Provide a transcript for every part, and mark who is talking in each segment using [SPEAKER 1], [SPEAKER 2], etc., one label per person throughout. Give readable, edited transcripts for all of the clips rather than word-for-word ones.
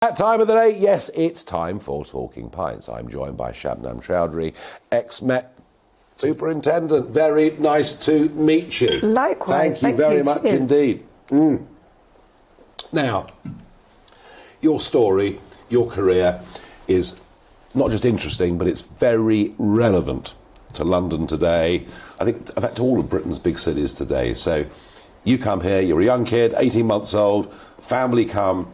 [SPEAKER 1] That time of the day, yes, it's time for Talking Pints. I'm joined by Shabnam Chaudhri, ex-Met superintendent. Very nice to meet you.
[SPEAKER 2] Likewise.
[SPEAKER 1] Thank you very much indeed. Now, your story, your career is not just interesting, but it's very relevant to London today. I think, in fact, to all of Britain's big cities today. So you come here, you're a young kid, 18 months old, family come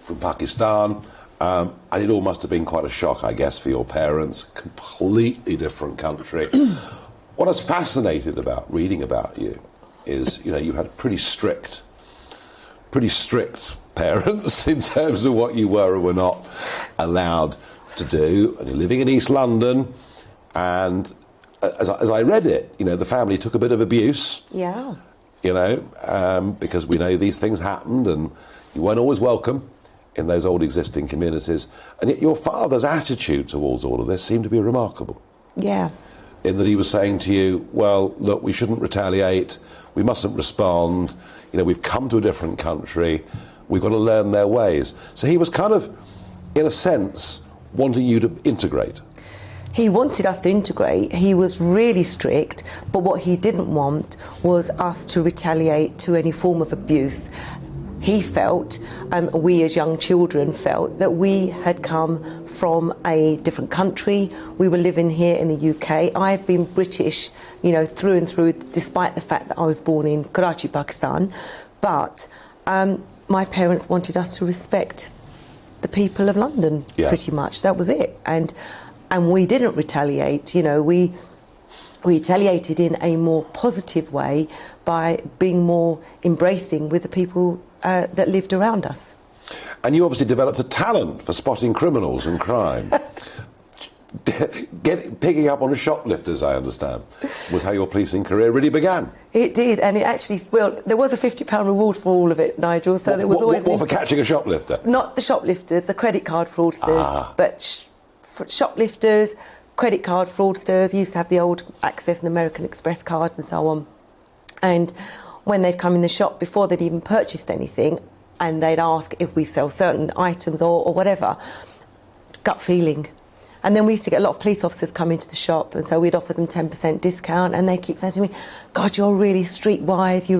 [SPEAKER 1] from Pakistan, and it all must have been quite a shock, I guess, for your parents. Completely different country. What I was fascinated about reading about you is, you had pretty strict parents in terms of what you were and were not allowed to do. And you're living in East London, and as I read it, the family took a bit of abuse.
[SPEAKER 2] Yeah.
[SPEAKER 1] Because we know these things happened, and you weren't always welcome in those old existing communities. And yet your father's attitude towards all of this seemed to be remarkable.
[SPEAKER 2] Yeah.
[SPEAKER 1] In that he was saying to you, well, look, we shouldn't retaliate, we mustn't respond, we've come to a different country, we've got to learn their ways. So he was kind of, in a sense, wanting you to integrate.
[SPEAKER 2] He wanted us to integrate. He was really strict, but what he didn't want was us to retaliate to any form of abuse. He felt, we as young children felt, that we had come from a different country. We were living here in the UK. I've been British, through and through, despite the fact that I was born in Karachi, Pakistan. But my parents wanted us to respect the people of London, pretty much. That was it. And we didn't retaliate. We retaliated in a more positive way by being more embracing with the people that lived around us.
[SPEAKER 1] And you obviously developed a talent for spotting criminals and crime. Picking up on shoplifters, I understand, was how your policing career really began.
[SPEAKER 2] It did, and it actually, there was a £50 reward for all of it, Nigel. So there was always
[SPEAKER 1] for catching a shoplifter?
[SPEAKER 2] Not the shoplifters, the credit card fraudsters, but shoplifters, credit card fraudsters used to have the old Access and American Express cards and so on. And when they'd come in the shop, before they'd even purchased anything, and they'd ask if we sell certain items or whatever, gut feeling. And then we used to get a lot of police officers come into the shop, and so we'd offer them 10% discount, and they keep saying to me, God, you're really streetwise, you're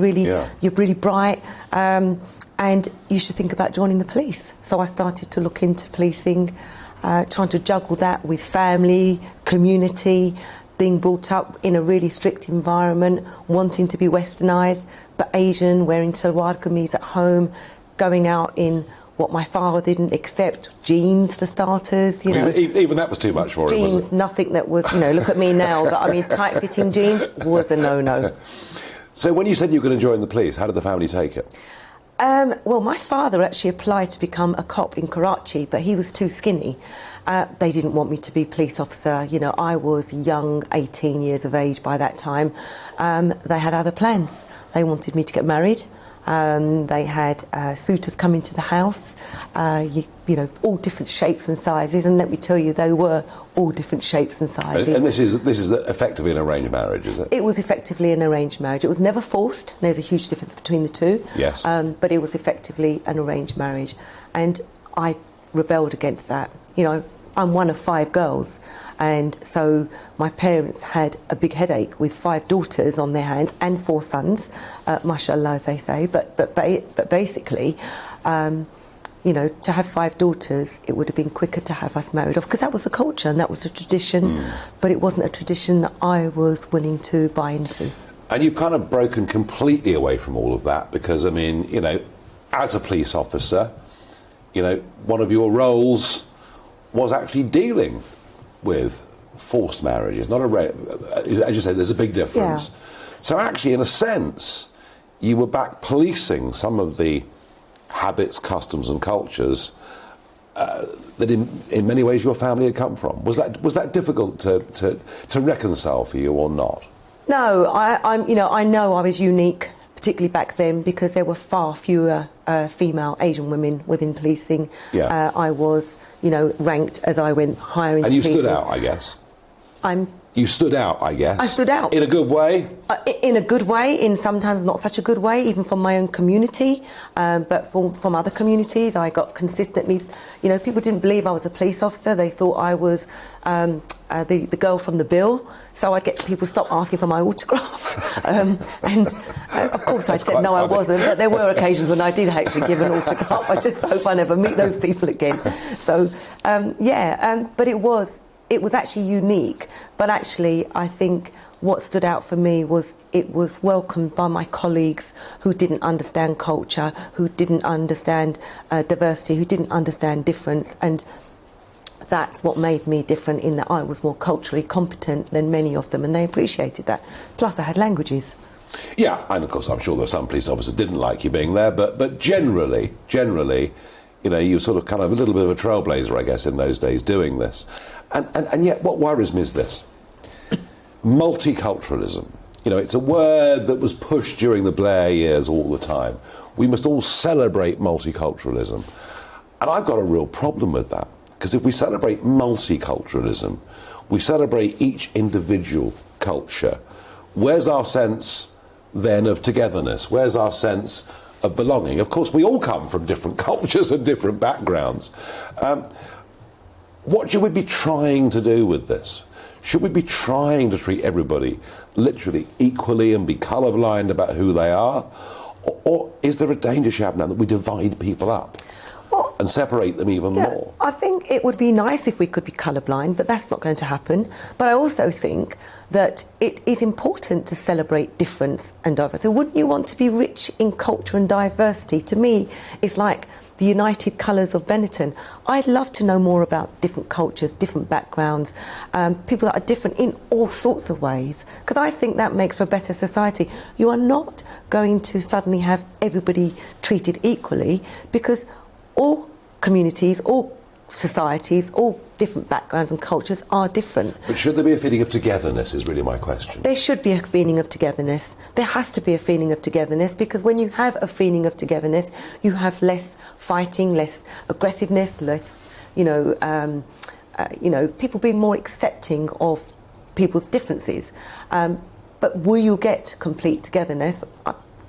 [SPEAKER 2] really bright, and you should think about joining the police. So I started to look into policing, trying to juggle that with family, community, being brought up in a really strict environment, wanting to be westernised, but Asian, wearing salwar kameez at home, going out in what my father didn't accept, jeans for starters.
[SPEAKER 1] Even that was too much for him,
[SPEAKER 2] jeans,
[SPEAKER 1] was it?
[SPEAKER 2] Nothing that was, look at me now, but tight-fitting jeans was a no-no.
[SPEAKER 1] So when you said you were going to join the police, how did the family take it?
[SPEAKER 2] Well, my father actually applied to become a cop in Karachi, but he was too skinny. They didn't want me to be police officer. I was young, 18 years of age by that time. They had other plans. They wanted me to get married. They had suitors come into the house, all different shapes and sizes. And let me tell you, they were all different shapes and sizes.
[SPEAKER 1] And this is effectively an arranged marriage, is it?
[SPEAKER 2] It was effectively an arranged marriage. It was never forced. There's a huge difference between the two.
[SPEAKER 1] Yes.
[SPEAKER 2] But it was effectively an arranged marriage. And I rebelled against that. I'm one of 5 girls, and so my parents had a big headache with 5 daughters on their hands and 4 sons, mashallah, as they say. But basically, to have 5 daughters, it would have been quicker to have us married off, because that was the culture and that was the tradition. But it wasn't a tradition that I was willing to buy into.
[SPEAKER 1] And you've kind of broken completely away from all of that, because as a police officer, one of your roles was actually dealing with forced marriages, not as you say, there's a big difference. Yeah. So actually, in a sense, you were back policing some of the habits, customs and cultures that in many ways your family had come from. Was that difficult to reconcile for you or not? No,
[SPEAKER 2] I know I was unique, particularly back then, because there were far fewer female Asian women within policing.
[SPEAKER 1] Yeah.
[SPEAKER 2] I was, ranked as I went higher into policing.
[SPEAKER 1] And you stood out, I guess.
[SPEAKER 2] I'm
[SPEAKER 1] You stood out, I guess.
[SPEAKER 2] I stood out.
[SPEAKER 1] In a good way?
[SPEAKER 2] In a good way, in sometimes not such a good way, even from my own community, but from other communities. I got consistently, people didn't believe I was a police officer. They thought I was the girl from the bill. So I'd get people stop asking for my autograph. Of course I'd said no, funny. I wasn't, but there were occasions when I did actually give an autograph. I just hope I never meet those people again. So, but it was actually unique, but actually I think what stood out for me was it was welcomed by my colleagues who didn't understand culture, who didn't understand diversity, who didn't understand difference, and that's what made me different, in that I was more culturally competent than many of them, and they appreciated that. Plus I had languages. Yeah,
[SPEAKER 1] and of course I'm sure there were some police officers didn't like you being there, but generally, you were sort of kind of a little bit of a trailblazer, I guess, in those days doing this. And yet what worries me is this. Multiculturalism. It's a word that was pushed during the Blair years all the time. We must all celebrate multiculturalism. And I've got a real problem with that. Because if we celebrate multiculturalism, we celebrate each individual culture. Where's our sense then of togetherness? Where's our sense of belonging? Of course, we all come from different cultures and different backgrounds. What should we be trying to do with this? Should we be trying to treat everybody literally equally and be colourblind about who they are? Or is there a danger, Shabnam, that we divide people up and separate them even more?
[SPEAKER 2] I think it would be nice if we could be colourblind, but that's not going to happen. But I also think that it is important to celebrate difference and diversity. So wouldn't you want to be rich in culture and diversity? To me, it's like the united colours of Benetton. I'd love to know more about different cultures, different backgrounds, people that are different in all sorts of ways, because I think that makes for a better society. You are not going to suddenly have everybody treated equally, because all communities, all societies, all different backgrounds and cultures are different.
[SPEAKER 1] But should there be a feeling of togetherness is really my question.
[SPEAKER 2] There should be a feeling of togetherness. There has to be a feeling of togetherness, because when you have a feeling of togetherness, you have less fighting, less aggressiveness, less, people being more accepting of people's differences. But will you get complete togetherness?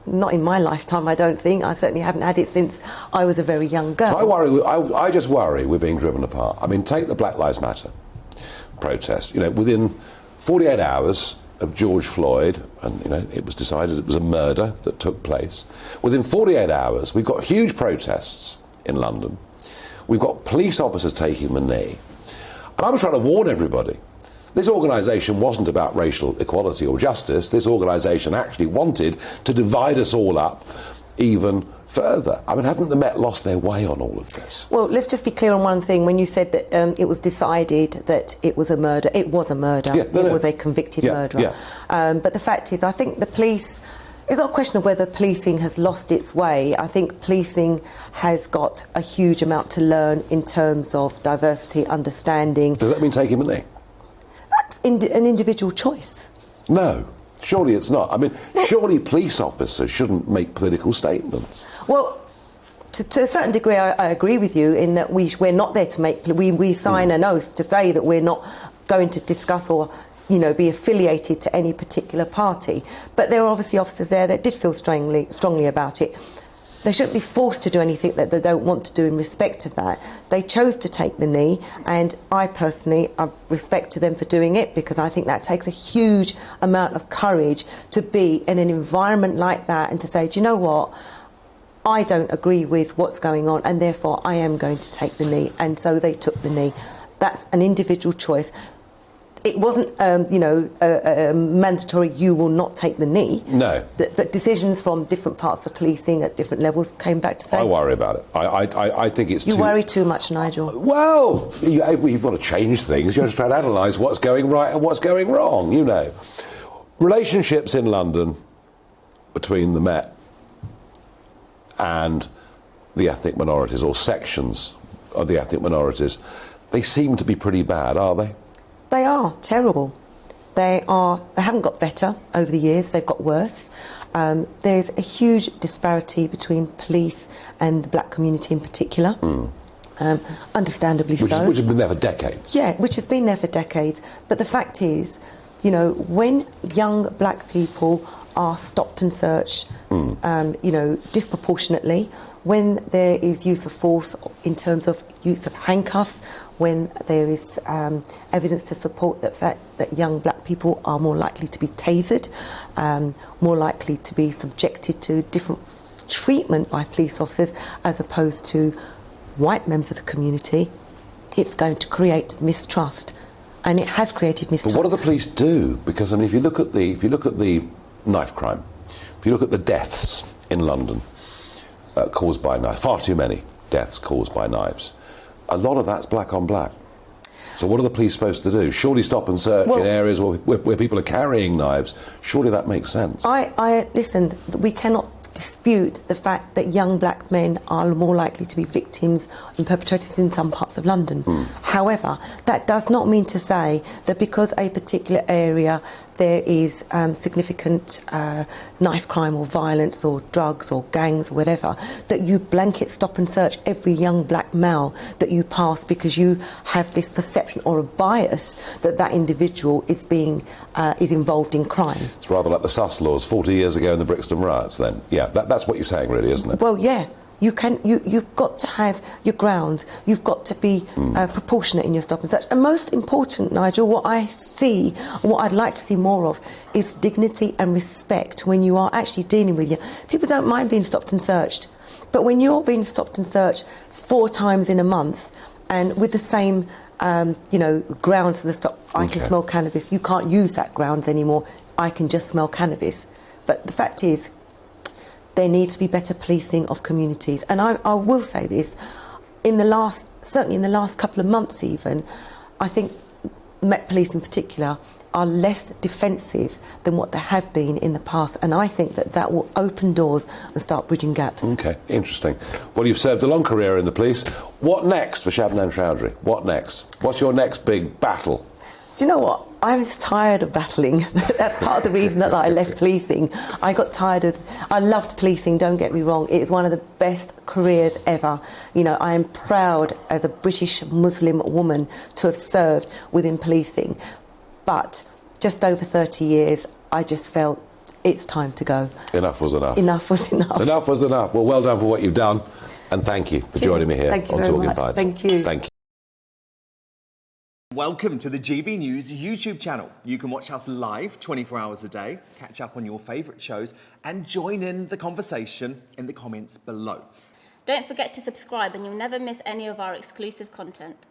[SPEAKER 2] Not in my lifetime, I don't think. I certainly haven't had it since I was a very young girl.
[SPEAKER 1] So I just worry we're being driven apart. I mean, take the Black Lives Matter protest. Within 48 hours of George Floyd, and it was decided it was a murder that took place. Within 48 hours, we've got huge protests in London. We've got police officers taking the knee. And I was trying to warn everybody. This organisation wasn't about racial equality or justice. This organisation actually wanted to divide us all up even further. I mean, haven't the Met lost their way on all of this?
[SPEAKER 2] Well, let's just be clear on one thing. When you said that it was decided that it was a murder, it was a murder. Yeah, it was a convicted murderer. Yeah. But the fact is, I think the police... It's not a question of whether policing has lost its way. I think policing has got a huge amount to learn in terms of diversity, understanding.
[SPEAKER 1] Does that mean taking the knee?
[SPEAKER 2] That's an individual choice.
[SPEAKER 1] No, surely it's not. I mean, surely police officers shouldn't make political statements.
[SPEAKER 2] Well, to a certain degree, I agree with you in that we're not there to make... We sign an oath to say that we're not going to discuss or, be affiliated to any particular party. But there are obviously officers there that did feel strongly about it. They shouldn't be forced to do anything that they don't want to do in respect of that. They chose to take the knee, and I personally respect to them for doing it, because I think that takes a huge amount of courage to be in an environment like that and to say, do you know what? I don't agree with what's going on, and therefore I am going to take the knee. And so they took the knee. That's an individual choice. It wasn't, mandatory, you will not take the knee.
[SPEAKER 1] No.
[SPEAKER 2] But decisions from different parts of policing at different levels came back to say...
[SPEAKER 1] I worry about it. I think it's
[SPEAKER 2] You worry too much, Nigel.
[SPEAKER 1] Well, you've got to change things. You have to try and analyse what's going right and what's going wrong, Relationships in London between the Met and the ethnic minorities, or sections of the ethnic minorities, they seem to be pretty bad, are they?
[SPEAKER 2] They are terrible. They haven't got better over the years, they've got worse. There's a huge disparity between police and the black community in particular. Understandably so.
[SPEAKER 1] Which has been there for decades.
[SPEAKER 2] Yeah, which has been there for decades. But the fact is You know, when young black people are stopped and searched, you know, disproportionately, when there is use of force in terms of use of handcuffs, when there is evidence to support the fact that young black people are more likely to be tasered, more likely to be subjected to different treatment by police officers as opposed to white members of the community, it's going to create mistrust, and it has created mistrust.
[SPEAKER 1] But what do the police do? Because I mean, if you look at the knife crime, if you look at the deaths in London caused by knives, far too many deaths caused by knives. A lot of that's black on black. So what are the police supposed to do? Surely stop and search in areas where people are carrying knives. Surely that makes sense.
[SPEAKER 2] Listen, we cannot dispute the fact that young black men are more likely to be victims and perpetrators in some parts of London. However, that does not mean to say that because a particular area there is significant knife crime or violence or drugs or gangs or whatever, that you blanket stop and search every young black male that you pass because you have this perception or a bias that that individual is being is involved in crime.
[SPEAKER 1] It's rather like the sus laws 40 years ago in the Brixton riots then. Yeah, that's what you're saying really, isn't it?
[SPEAKER 2] Well, yeah. You've got to have your grounds. You've got to be proportionate in your stop and search. And most important, Nigel, what I see, and what I'd like to see more of, is dignity and respect when you are actually dealing with you. People don't mind being stopped and searched, but when you're being stopped and searched 4 times in a month, and with the same, grounds for the stop, I can smell cannabis. You can't use that grounds anymore. I can just smell cannabis. But the fact is, there needs to be better policing of communities. And I will say this, certainly in the last couple of months even, I think Met Police in particular are less defensive than what they have been in the past. And I think that will open doors and start bridging gaps.
[SPEAKER 1] OK, interesting. Well, you've served a long career in the police. What next for Shabnam Chaudhri? What next? What's your next big battle?
[SPEAKER 2] Do you know what? I was tired of battling. That's part of the reason that I left policing. I loved policing, don't get me wrong. It is one of the best careers ever. You know, I am proud as a British Muslim woman to have served within policing. But just over 30 years, I just felt it's time to go.
[SPEAKER 1] Enough was enough.
[SPEAKER 2] Enough was enough.
[SPEAKER 1] Enough was enough. Well, well done for what you've done. And thank you for joining me here on Talking Pints.
[SPEAKER 2] Thank you.
[SPEAKER 1] Thank you.
[SPEAKER 3] Welcome to the GB News YouTube channel. You can watch us live 24 hours a day, catch up on your favourite shows and join in the conversation in the comments below.
[SPEAKER 4] Don't forget to subscribe and you'll never miss any of our exclusive content.